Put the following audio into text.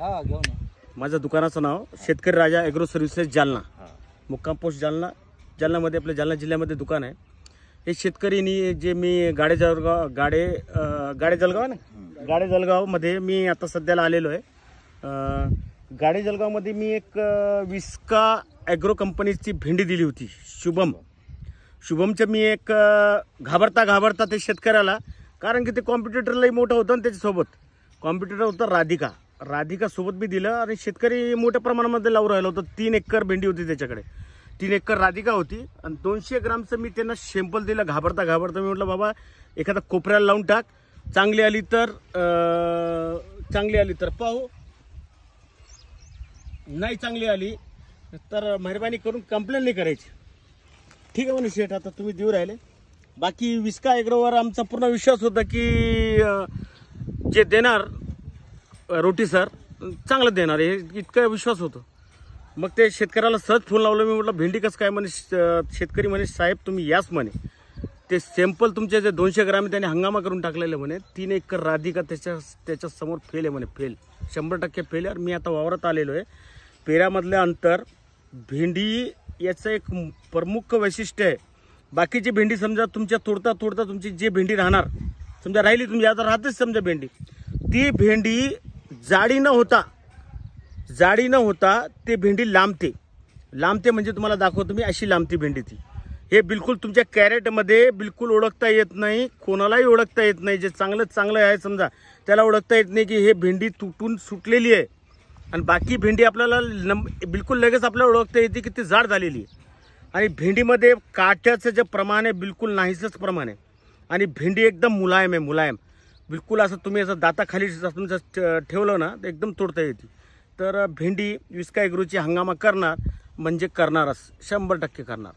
हा घेऊन ये. माझं दुकानाचं नाव शेतकरी राजा ॲग्रो सर्व्हिसेस जालना, मुक्काम पोस्ट जालना. जालन्यामध्ये आपल्या जालना जिल्ह्यामध्ये दुकान आहे. हे शेतकरीनी जे मी गाडे जळगाव आहे ना, गाडे जळगावमध्ये मी आता सध्याला आलेलो आहे. गाडे जळगावमध्ये मी एक विस्का ॲग्रो कंपनीची भेंडी दिली होती. शुभमचं मी एक घाबरता ते शेतकऱ्याला, कारण की ते कॉम्पिटिटरलाही मोठं होतं आणि त्याच्यासोबत कॉम्पिटिटर होतं राधिका सोबत मी दिलं. आणि शेतकरी मोठ्या प्रमाणामध्ये लावून राहिलं होतं. 3 एकर भेंडी होती त्याच्याकडे, 3 एकर राधिका होती. आणि 200 ग्रामचं मी त्यांना सॅम्पल दिलं. घाबरता मी म्हटलं बाबा एखादा कोपऱ्याला लावून टाक, चांगली आली तर पाहू, नाही चांगली आली तर मेहरबानी करून कंप्लेंट नाही करायची. ठीक आहे म्हणून शेठ, आता तुम्ही देऊ राहिले. बाकी विस्का ॲग्रोवर आमचा पूर्ण विश्वास होता की जे देणार रोटी सर चांगलं देणार हे इतका विश्वास होतो. मग ते शेतकऱ्याला सहज फोन लावलं. मी म्हटलं भेंडी कसं काय म्हणे. शेतकरी म्हणे साहेब तुम्ही याच म्हणे, ते सॅम्पल तुमचे जे 200 ग्राम त्यांनी हंगामा करून टाकलेले म्हणे. 3 एकर राधिका त्याच्या समोर फेल आहे म्हणे, फेल 100% फेल आहे. मी आता वावरात आलेलो आहे. पेऱ्यामधलं अंतर, भेंडी याचं एक प्रमुख वैशिष्ट्य आहे. बाकीची भेंडी समजा तुमच्या तोडता तुमची जी भेंडी राहणार, समजा राहिली तुमची आता राहतेच समजा भेंडी, ती भेंडी जाडी न होता ते भेंडी लांबते म्हणजे तुम्हाला दाखवतो मी, अशी लांबती भेंडी ती. हे बिलकुल तुमच्या कॅरेटमध्ये बिलकुल ओळखता येत नाही, कोणालाही ओळखता येत नाही. जे चांगलं आहे समजा त्याला ओळखता येत नाही की हे भेंडी तुटून सुटलेली आहे. आणि बाकी भेंडी आपल्याला बिलकुल लगेच आपल्याला ओळखता येते की ती जाड झालेली आहे. आणि भेंडीमध्ये काट्याचं जे प्रमाण आहे बिलकुल नाहीसंच प्रमाण आहे. आणि भेंडी एकदम मुलायम बिलकुल असं तुम्ही असं दाताखाली तुमचं ठेवलं ना तर एकदम तोडता येते. तर भेंडी विस्का ॲग्रोची हंगामा करणार म्हणजे करणारच, 100% करणार.